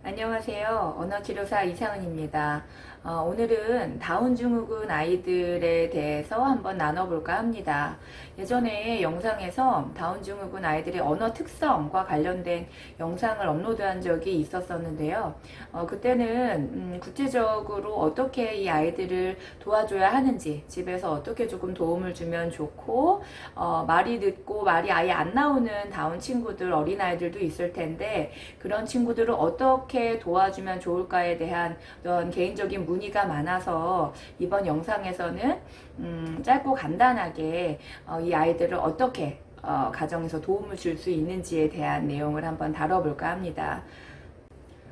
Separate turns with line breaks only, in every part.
안녕하세요. 언어치료사 이상은입니다. 오늘은 다운 증후군 아이들에 대해서 한번 나눠볼까 합니다. 예전에 영상에서 다운 증후군 아이들의 언어 특성과 관련된 영상을 업로드한 적이 있었었는데요. 그때는 구체적으로 어떻게 이 아이들을 도와줘야 하는지, 집에서 어떻게 조금 도움을 주면 좋고, 말이 늦고 말이 아예 안 나오는 다운 친구들, 어린아이들도 있을 텐데, 그런 친구들을 어떻게 도와주면 좋을까에 대한 어떤 개인적인 문의가 많아서 이번 영상에서는 짧고 간단하게 이 아이들을 어떻게 가정에서 도움을 줄 수 있는지에 대한 내용을 한번 다뤄볼까 합니다.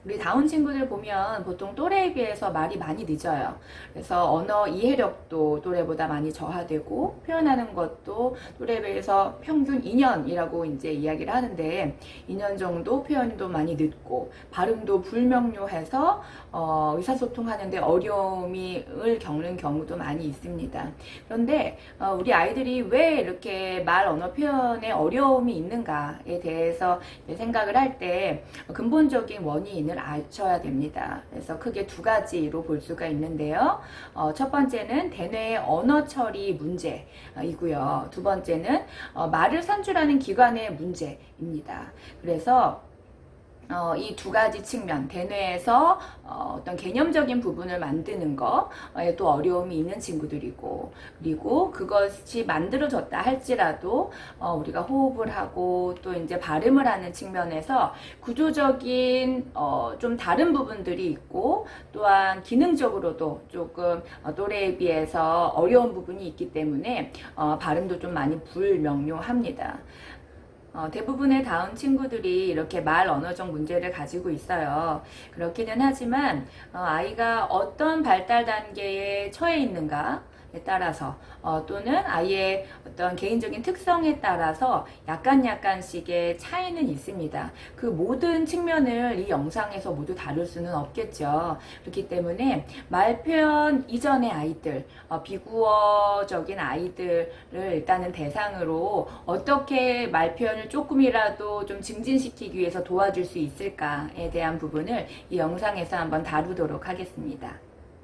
우리 다운 친구들 보면 보통 또래에 비해서 말이 많이 늦어요. 그래서 언어 이해력도 또래보다 많이 저하되고 표현하는 것도 또래에 비해서 평균 2년이라고 이제 이야기를 하는데 2년 정도 표현도 많이 늦고 발음도 불명료해서 의사소통하는데 어려움을 겪는 경우도 많이 있습니다. 그런데 우리 아이들이 왜 이렇게 말 언어 표현에 어려움이 있는가에 대해서 생각을 할 때 근본적인 원인을 아셔야 됩니다. 그래서 크게 두 가지로 볼 수가 있는데요. 첫 번째는 대뇌의 언어 처리 문제이고요. 두 번째는 말을 산출하는 기관의 문제입니다. 그래서 이 두 가지 측면, 대뇌에서 어떤 개념적인 부분을 만드는 거에도 어려움이 있는 친구들이고, 그리고 그것이 만들어졌다 할지라도 우리가 호흡을 하고 또 이제 발음을 하는 측면에서 구조적인 좀 다른 부분들이 있고, 또한 기능적으로도 조금 또래에 비해서 어려운 부분이 있기 때문에 발음도 좀 많이 불명료합니다. 대부분의 다운 친구들이 이렇게 말 언어적 문제를 가지고 있어요. 그렇기는 하지만 아이가 어떤 발달 단계에 처해 있는가 에 따라서 또는 아이의 어떤 개인적인 특성에 따라서 약간씩의 차이는 있습니다. 그 모든 측면을 이 영상에서 모두 다룰 수는 없겠죠. 그렇기 때문에 말 표현 이전의 아이들, 비구어적인 아이들을 일단은 대상으로 어떻게 말 표현을 조금이라도 좀 증진시키기 위해서 도와줄 수 있을까에 대한 부분을 이 영상에서 한번 다루도록 하겠습니다.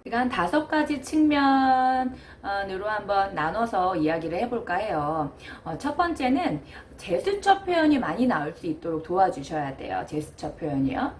제가 한 5가지 측면으로 한번 나눠서 이야기를 해볼까 해요. 첫 번째는 제스처 표현이 많이 나올 수 있도록 도와주셔야 돼요. 제스처 표현이요.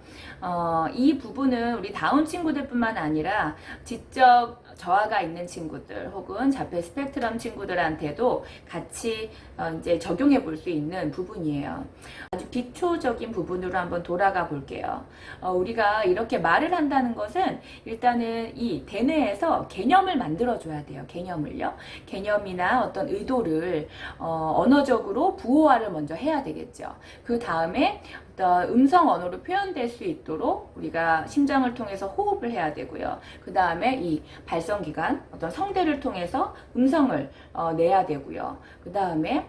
이 부분은 우리 다운 친구들뿐만 아니라 지적 저하가 있는 친구들 혹은 자폐 스펙트럼 친구들한테도 같이 이제 적용해 볼 수 있는 부분이에요. 아주 기초적인 부분으로 한번 돌아가 볼게요. 우리가 이렇게 말을 한다는 것은 일단은 이 대뇌에서 개념을 만들어 줘야 돼요. 개념을요. 개념이나 어떤 의도를 언어적으로 부호화를 먼저 해야 되겠죠. 그 다음에 어떤 음성 언어로 표현될 수 있도록 우리가 심장을 통해서 호흡을 해야 되고요. 그 다음에 이 발성기관, 어떤 성대를 통해서 음성을 내야 되고요. 그 다음에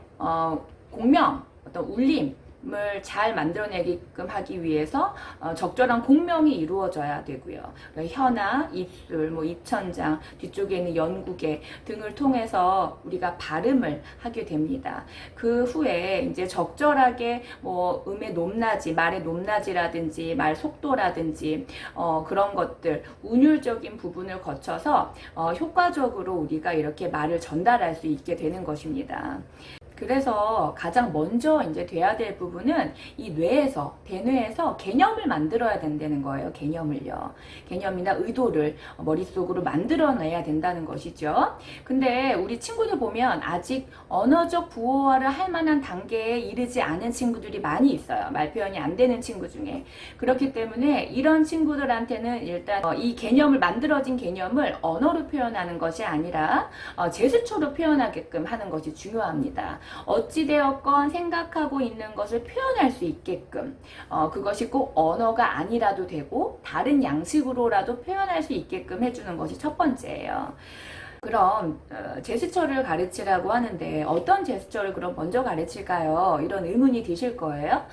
공명, 어떤 울림, 을 잘 만들어내게끔 하기 위해서 적절한 공명이 이루어져야 되고요. 혀나 입술, 입천장, 뒤쪽에 있는 연구개 등을 통해서 우리가 발음을 하게 됩니다. 그 후에 이제 적절하게 음의 높낮이, 말의 높낮이라든지 말 속도라든지 그런 것들, 운율적인 부분을 거쳐서 효과적으로 우리가 이렇게 말을 전달할 수 있게 되는 것입니다. 그래서 가장 먼저 이제 돼야 될 부분은 이 뇌에서, 대뇌에서 개념을 만들어야 된다는 거예요. 개념을요. 개념이나 의도를 머릿속으로 만들어내야 된다는 것이죠. 근데 우리 친구들 보면 아직 언어적 부호화를 할 만한 단계에 이르지 않은 친구들이 많이 있어요. 말 표현이 안 되는 친구 중에. 그렇기 때문에 이런 친구들한테는 일단 이 개념을, 만들어진 개념을 언어로 표현하는 것이 아니라 제스처로 표현하게끔 하는 것이 중요합니다. 어찌되었건 생각하고 있는 것을 표현할 수 있게끔 그것이 꼭 언어가 아니라도 되고 다른 양식으로라도 표현할 수 있게끔 해주는 것이 첫 번째예요. 그럼 제스처를 가르치라고 하는데 어떤 제스처를 그럼 먼저 가르칠까요? 이런 의문이 드실 거예요.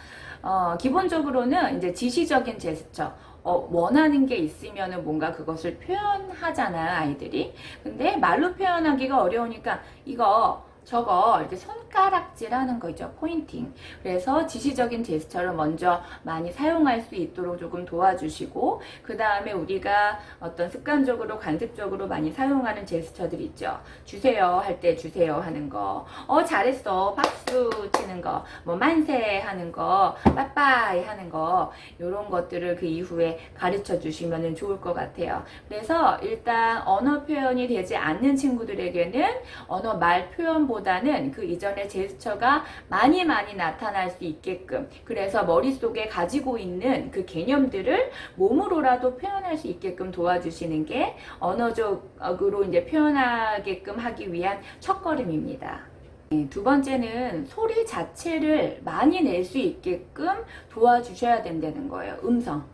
기본적으로는 이제 지시적인 제스처, 원하는 게 있으면은 뭔가 그것을 표현하잖아, 아이들이. 근데 말로 표현하기가 어려우니까 이거 저거 이렇게 손가락질 하는 거 있죠. 포인팅. 그래서 지시적인 제스처를 먼저 많이 사용할 수 있도록 조금 도와주시고, 그 다음에 우리가 어떤 습관적으로 관습적으로 많이 사용하는 제스처들 있죠. 주세요 할 때 주세요 하는 거, 잘했어 박수 치는 거, 뭐 만세 하는 거, 빠빠이 하는 거, 요런 것들을 그 이후에 가르쳐 주시면 좋을 것 같아요. 그래서 일단 언어 표현이 되지 않는 친구들에게는 언어 말 표현보다는 그 이전의 제스처가 많이 나타날 수 있게끔, 그래서 머릿속에 가지고 있는 그 개념들을 몸으로라도 표현할 수 있게끔 도와주시는 게 언어적으로 이제 표현하게끔 하기 위한 첫걸음입니다. 두 번째는 소리 자체를 많이 낼 수 있게끔 도와주셔야 된다는 거예요. 음성.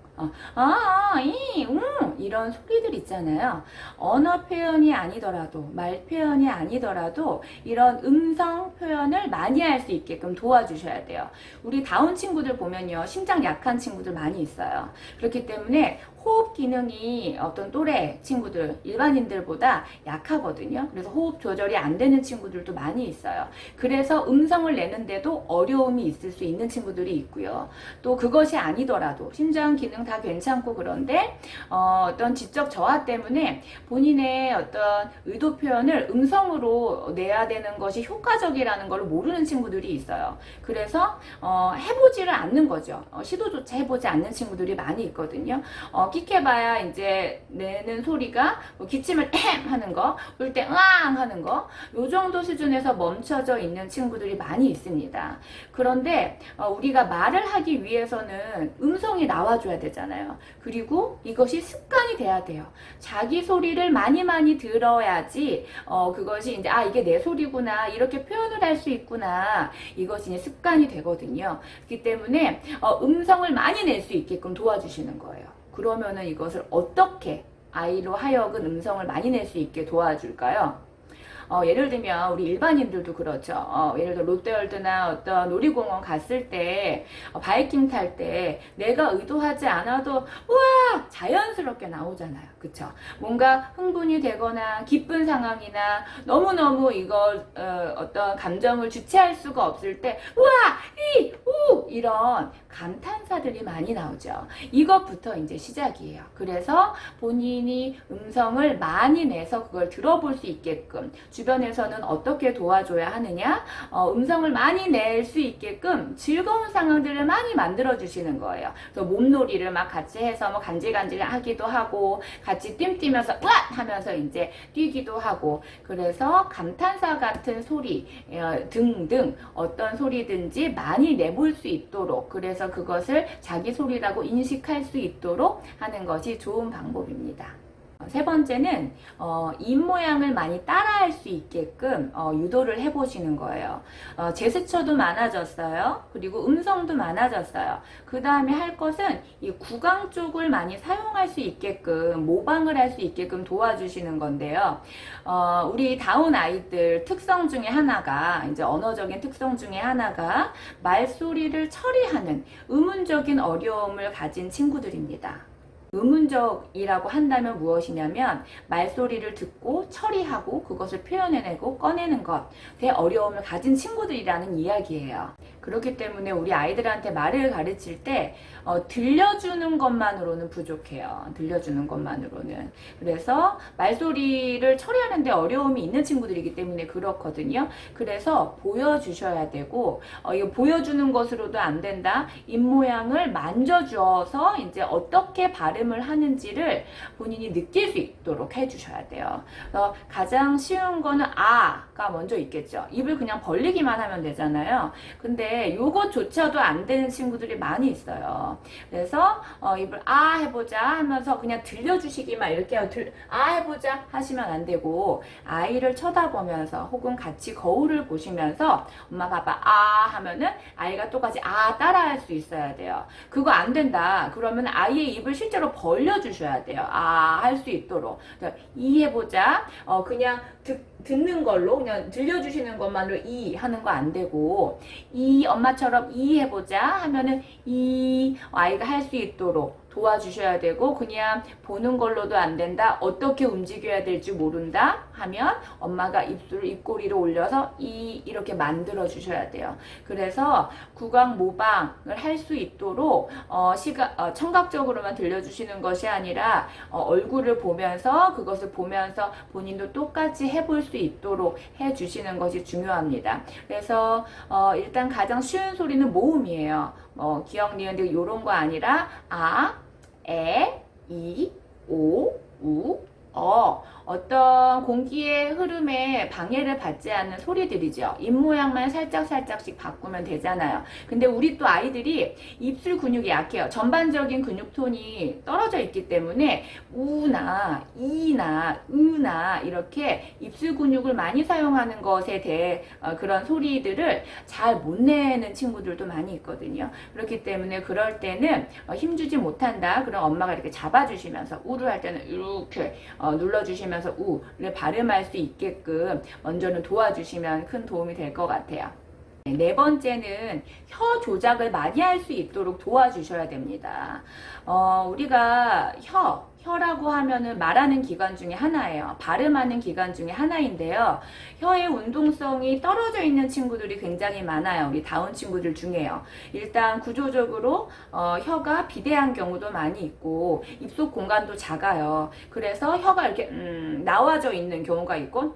이런 소리들 있잖아요. 언어 표현이 아니더라도, 말 표현이 아니더라도 이런 음성 표현을 많이 할 수 있게끔 도와주셔야 돼요. 우리 다운 친구들 보면요, 심장 약한 친구들 많이 있어요. 그렇기 때문에 호흡 기능이 어떤 또래 친구들, 일반인들보다 약하거든요. 그래서 호흡 조절이 안 되는 친구들도 많이 있어요. 그래서 음성을 내는데도 어려움이 있을 수 있는 친구들이 있고요. 또 그것이 아니더라도 심장 기능 다 괜찮고 그런데 어떤 지적 저하 때문에 본인의 어떤 의도 표현을 음성으로 내야 되는 것이 효과적이라는 걸 모르는 친구들이 있어요. 그래서 해보지를 않는 거죠. 시도조차 해보지 않는 친구들이 많이 있거든요. 끽해봐야 이제 내는 소리가 뭐 기침을 햄 하는 거, 울 때 으앙 하는 거, 요 정도 수준에서 멈춰져 있는 친구들이 많이 있습니다. 그런데 우리가 말을 하기 위해서는 음성이 나와줘야 되잖아요. 그리고 이것이 습관이 돼야 돼요. 자기 소리를 많이 들어야지 그것이 이제 이게 내 소리구나, 이렇게 표현을 할 수 있구나, 이것이 이제 습관이 되거든요. 그렇기 때문에 음성을 많이 낼 수 있게끔 도와주시는 거예요. 그러면은 이것을 어떻게 아이로 하여금 음성을 많이 낼 수 있게 도와줄까요? 예를 들면 우리 일반인들도 그렇죠. 예를 들어 롯데월드나 어떤 놀이공원 갔을 때 바이킹 탈 때 내가 의도하지 않아도 우와 자연스럽게 나오잖아요. 그쵸? 뭔가 흥분이 되거나 기쁜 상황이나 너무너무 이거 어떤 감정을 주체할 수가 없을 때 우와 이런 감탄사들이 많이 나오죠. 이것부터 이제 시작이에요. 그래서 본인이 음성을 많이 내서 그걸 들어볼 수 있게끔 주변에서는 어떻게 도와줘야 하느냐, 음성을 많이 낼 수 있게끔 즐거운 상황들을 많이 만들어 주시는 거예요. 그래서 몸놀이를 막 같이 해서 뭐 간질간질 하기도 하고 같이 뜀뛰면서 으앗 하면서 이제 뛰기도 하고, 그래서 감탄사 같은 소리 등등 어떤 소리든지 많이 내볼 수 있도록, 그래서 그것을 자기 소리라고 인식할 수 있도록 하는 것이 좋은 방법입니다. 세 번째는 입 모양을 많이 따라할 수 있게끔 유도를 해보시는 거예요. 제스처도 많아졌어요. 그리고 음성도 많아졌어요. 그 다음에 할 것은 이 구강 쪽을 많이 사용할 수 있게끔, 모방을 할 수 있게끔 도와주시는 건데요. 우리 다운 아이들 특성 중에 하나가, 이제 언어적인 특성 중에 하나가 말소리를 처리하는 의문적인 어려움을 가진 친구들입니다. 의문적이라고 한다면 무엇이냐면 말소리를 듣고 처리하고 그것을 표현해내고 꺼내는 것에 어려움을 가진 친구들이라는 이야기예요. 그렇기 때문에 우리 아이들한테 말을 가르칠 때 들려주는 것만으로는 부족해요. 들려주는 것만으로는. 그래서 말소리를 처리하는데 어려움이 있는 친구들이기 때문에 그렇거든요. 그래서 보여주셔야 되고, 이거 보여주는 것으로도 안 된다. 입모양을 만져주어서 이제 어떻게 발음을 하는지를 본인이 느낄 수 있도록 해주셔야 돼요. 그래서 가장 쉬운 거는 아가 먼저 있겠죠. 입을 그냥 벌리기만 하면 되잖아요. 근데 요것조차도 안 되는 친구들이 많이 있어요. 그래서 입을 해보자 하면서 그냥 들려주시기만 이렇게 해보자 하시면 안 되고, 아이를 쳐다보면서 혹은 같이 거울을 보시면서 엄마 봐봐 하면은 아이가 똑같이 따라할 수 있어야 돼요. 그거 안 된다 그러면 아이의 입을 실제로 벌려주셔야 돼요. 할 수 있도록. 이 해보자 그냥 듣는 걸로 그냥 들려주시는 것만으로 이 하는 거 안 되고, 이 엄마처럼 이 해보자 하면은 이 아이가 할 수 있도록 도와주셔야 되고, 그냥 보는 걸로도 안 된다, 어떻게 움직여야 될지 모른다 하면 엄마가 입술을 입꼬리로 올려서 이렇게 만들어 주셔야 돼요. 그래서 구강 모방을 할 수 있도록 청각적으로만 들려주시는 것이 아니라 얼굴을 보면서, 그것을 보면서 본인도 똑같이 해볼 수 있도록 해주시는 것이 중요합니다. 그래서 일단 가장 쉬운 소리는 모음이에요. 기억, 니은, 데 요런 거 아니라 아, 에, 이, 오, 우, 어떤 공기의 흐름에 방해를 받지 않는 소리들이죠. 입 모양만 살짝씩 바꾸면 되잖아요. 근데 우리 또 아이들이 입술 근육이 약해요. 전반적인 근육톤이 떨어져 있기 때문에 우나 이나 으나 이렇게 입술 근육을 많이 사용하는 것에 대해 그런 소리들을 잘 못 내는 친구들도 많이 있거든요. 그렇기 때문에 그럴 때는 힘주지 못한다. 그럼 엄마가 이렇게 잡아주시면서 우를 할 때는 이렇게 눌러주시면서 우를 발음할 수 있게끔 먼저는 도와주시면 큰 도움이 될 것 같아요. 네 번째는 혀 조작을 많이 할 수 있도록 도와주셔야 됩니다. 우리가 혀라고 하면은 말하는 기관 중에 하나예요. 발음하는 기관 중에 하나인데요. 혀의 운동성이 떨어져 있는 친구들이 굉장히 많아요. 우리 다운 친구들 중에요. 일단 구조적으로 혀가 비대한 경우도 많이 있고 입속 공간도 작아요. 그래서 혀가 이렇게 나와져 있는 경우가 있고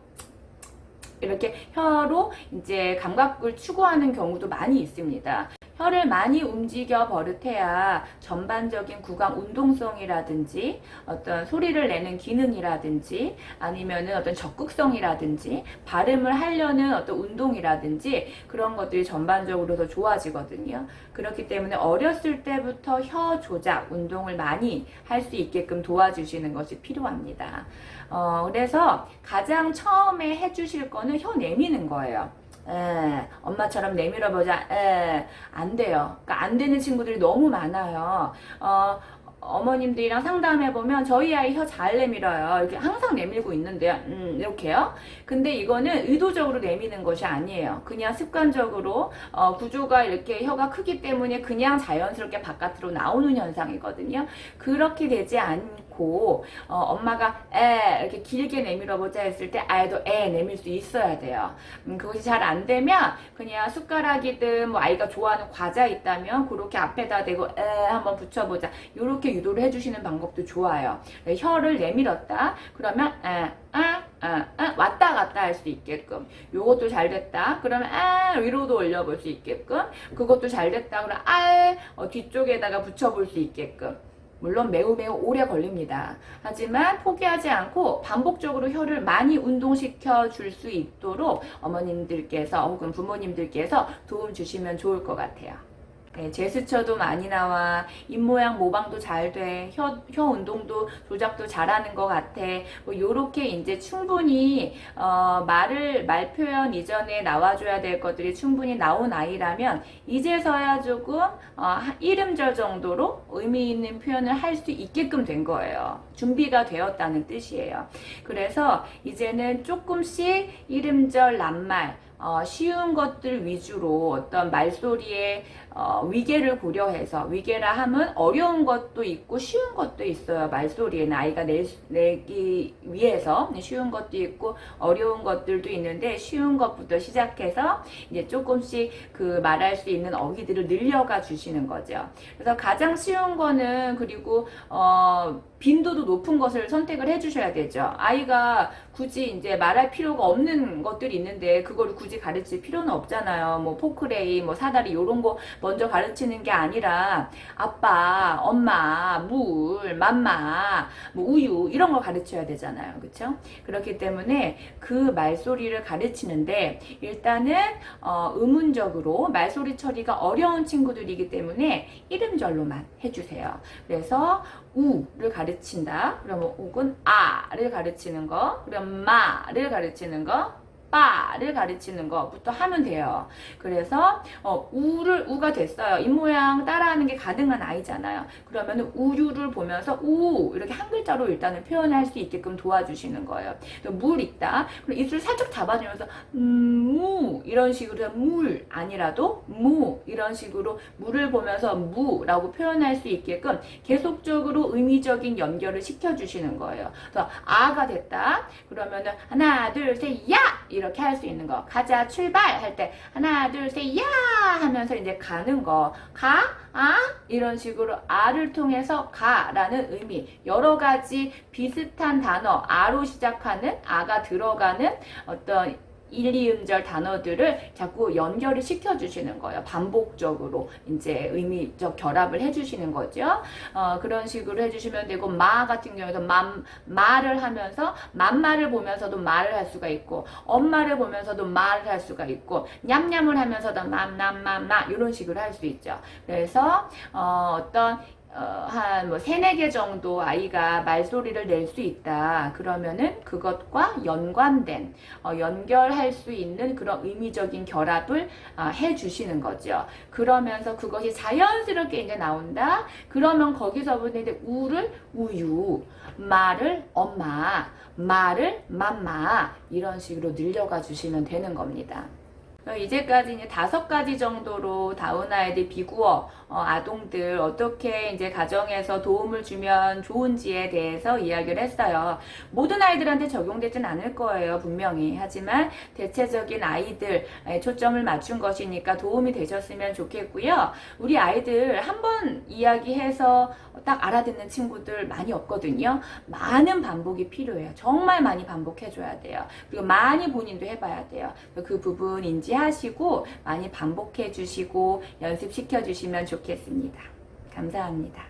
이렇게 혀로 이제 감각을 추구하는 경우도 많이 있습니다. 혀를 많이 움직여 버릇해야 전반적인 구강 운동성이라든지 어떤 소리를 내는 기능이라든지 아니면은 어떤 적극성이라든지 발음을 하려는 어떤 운동이라든지 그런 것들이 전반적으로 더 좋아지거든요. 그렇기 때문에 어렸을 때부터 혀 조작 운동을 많이 할 수 있게끔 도와주시는 것이 필요합니다. 그래서 가장 처음에 해주실 거는 혀 내미는 거예요. 엄마처럼 내밀어 보자. 안 돼요. 그러니까 안 되는 친구들이 너무 많아요. 어머님들이랑 상담해보면 저희 아이 혀 잘 내밀어요. 이렇게 항상 내밀고 있는데요. 이렇게요. 근데 이거는 의도적으로 내미는 것이 아니에요. 그냥 습관적으로 구조가 이렇게 혀가 크기 때문에 그냥 자연스럽게 바깥으로 나오는 현상이거든요. 그렇게 되지 않고 엄마가 이렇게 길게 내밀어보자 했을 때 아이도 내밀 수 있어야 돼요. 그것이 잘 안 되면 그냥 숟가락이든 뭐 아이가 좋아하는 과자 있다면 그렇게 앞에다 대고 한번 붙여보자. 이렇게 유도를 해주시는 방법도 좋아요. 혀를 내밀었다. 그러면 왔다 갔다 할 수 있게끔. 요것도 잘 됐다. 그러면 위로도 올려볼 수 있게끔. 그것도 잘 됐다. 그럼 뒤쪽에다가 붙여볼 수 있게끔. 물론 매우 오래 걸립니다. 하지만 포기하지 않고 반복적으로 혀를 많이 운동시켜 줄 수 있도록 어머님들께서 혹은 부모님들께서 도움 주시면 좋을 것 같아요. 네, 제스처도 많이 나와, 입모양 모방도 잘 돼, 혀 운동도 조작도 잘하는 것 같아. 뭐 요렇게 이제 충분히 말 표현 이전에 나와줘야 될 것들이 충분히 나온 아이라면 이제서야 조금 1음절 정도로 의미 있는 표현을 할 수 있게끔 된 거예요. 준비가 되었다는 뜻이에요. 그래서 이제는 조금씩 1음절 낱말 쉬운 것들 위주로 어떤 말소리의 위계를 고려해서, 위계라 하면 어려운 것도 있고 쉬운 것도 있어요. 말소리에는 아이가 내기 위해서 쉬운 것도 있고 어려운 것들도 있는데 쉬운 것부터 시작해서 이제 조금씩 그 말할 수 있는 어휘들을 늘려가 주시는 거죠. 그래서 가장 쉬운 거는, 그리고 빈도도 높은 것을 선택을 해주셔야 되죠. 아이가 굳이 이제 말할 필요가 없는 것들이 있는데 그거를 굳이 가르칠 필요는 없잖아요. 뭐 포크레인, 뭐 사다리 이런 거 먼저 가르치는 게 아니라 아빠, 엄마, 물, 맘마, 뭐 우유 이런 거 가르쳐야 되잖아요. 그렇죠? 그렇기 때문에 그 말소리를 가르치는데 일단은 의문적으로 말소리 처리가 어려운 친구들이기 때문에 이름절로만 해주세요. 그래서 우를 가르친다. 그러면 혹은 아를 가르치는 거, 그럼 마를 가르치는 거, 빠를 가르치는 것부터 하면 돼요. 그래서 우가 됐어요. 입모양 따라하는 게 가능한 아이잖아요. 그러면 우유를 보면서 우 이렇게 한 글자로 일단은 표현할 수 있게끔 도와주시는 거예요. 물 있다. 그럼 입술 살짝 잡아주면서 무 이런 식으로 해서 물 아니라도 무 이런 식으로 물을 보면서 무라고 표현할 수 있게끔 계속적으로 의미적인 연결을 시켜주시는 거예요. 그래서 아가 됐다. 그러면은 하나 둘 셋 야 이렇게 할 수 있는 거. 가자 출발 할 때 하나 둘 셋 야 하면서 이제 가는 거. 가, 아 이런 식으로 아를 통해서 가라는 의미. 여러 가지 비슷한 단어 아로 시작하는 아가 들어가는 어떤 1, 2음절 단어들을 자꾸 연결을 시켜주시는 거예요. 반복적으로 이제 의미적 결합을 해주시는 거죠. 그런 식으로 해주시면 되고, 마 같은 경우에도 말을 하면서 맘마를 보면서도 말을 할 수가 있고, 엄마를 보면서도 말을 할 수가 있고, 냠냠을 하면서도 맘맘맘마 이런 식으로 할 수 있죠. 그래서 어떤 한 뭐 3, 4개 정도 아이가 말소리를 낼 수 있다. 그러면은 그것과 연관된 연결할 수 있는 그런 의미적인 결합을 해 주시는 거죠. 그러면서 그것이 자연스럽게 이제 나온다. 그러면 거기서부터 이제 우를 우유, 마를 엄마, 마를 맘마 이런 식으로 늘려가 주시면 되는 겁니다. 이제까지 이제 5가지 정도로 다운 아이들 비구어 아동들 어떻게 이제 가정에서 도움을 주면 좋은지에 대해서 이야기를 했어요. 모든 아이들한테 적용되진 않을 거예요, 분명히. 하지만 대체적인 아이들에 초점을 맞춘 것이니까 도움이 되셨으면 좋겠고요. 우리 아이들 한번 이야기해서 딱 알아듣는 친구들 많이 없거든요. 많은 반복이 필요해요. 정말 많이 반복해줘야 돼요. 그리고 많이 본인도 해봐야 돼요. 그 부분 인지하시고 많이 반복해 주시고 연습시켜 주시면 좋겠습니다. 감사합니다.